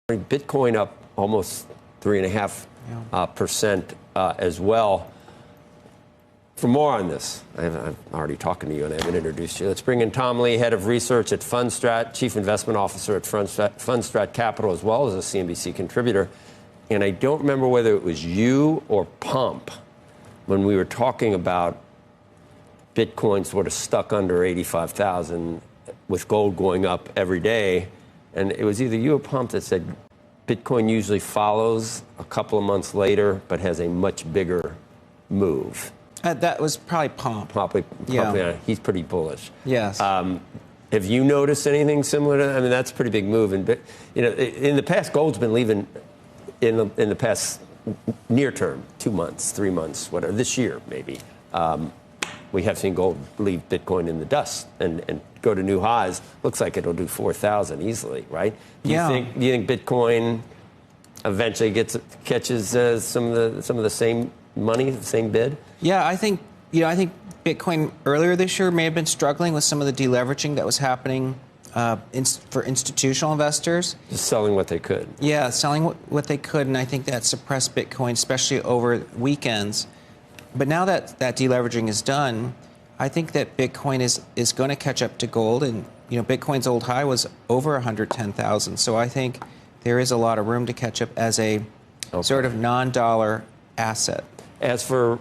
Bitcoin up almost 3.5% as well. For more on this, I'm already talking to you and I haven't introduced you. Let's bring in Tom Lee, head of research at Fundstrat, chief investment officer at Fundstrat Capital, as well as a CNBC contributor. And I don't remember whether it was you or Pump when we were talking about Bitcoin sort of stuck under 85,000 with gold going up every day. And it was either you or Pump that said Bitcoin usually follows a couple of months later, but has a much bigger move. That was probably Pump. Probably, yeah. He's pretty bullish. Yes. Have you noticed anything similar to that? I mean, that's a pretty big move. And in the past, gold's been leaving in the past near term, 2 months, 3 months, whatever. This year, maybe. We have seen gold leave Bitcoin in the dust and go to new highs. Looks like it'll do 4,000 easily, right? Do you think Bitcoin eventually catches some of the same money, the same bid? Yeah, I think Bitcoin earlier this year may have been struggling with some of the deleveraging that was happening for institutional investors. Just selling what they could. Yeah, selling what they could, and I think that suppressed Bitcoin, especially over weekends. But now that deleveraging is done, I think that Bitcoin is going to catch up to gold. And, Bitcoin's old high was over 110,000. So I think there is a lot of room to catch up as a sort of non-dollar asset. As for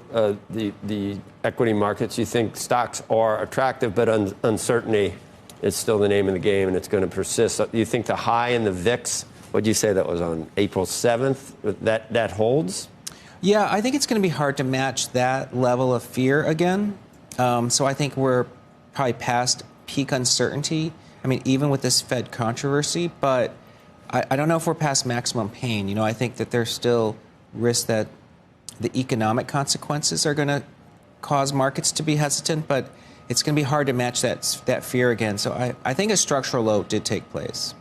the equity markets, you think stocks are attractive, but uncertainty is still the name of the game, and it's going to persist. Do you think the high in the VIX, what did you say that was on April 7th, that holds? Yeah, I think it's going to be hard to match that level of fear again. So I think we're probably past peak uncertainty. I mean, even with this Fed controversy, but I don't know if we're past maximum pain. I think that there's still risk that the economic consequences are going to cause markets to be hesitant, but it's going to be hard to match that fear again. So I think a structural low did take place.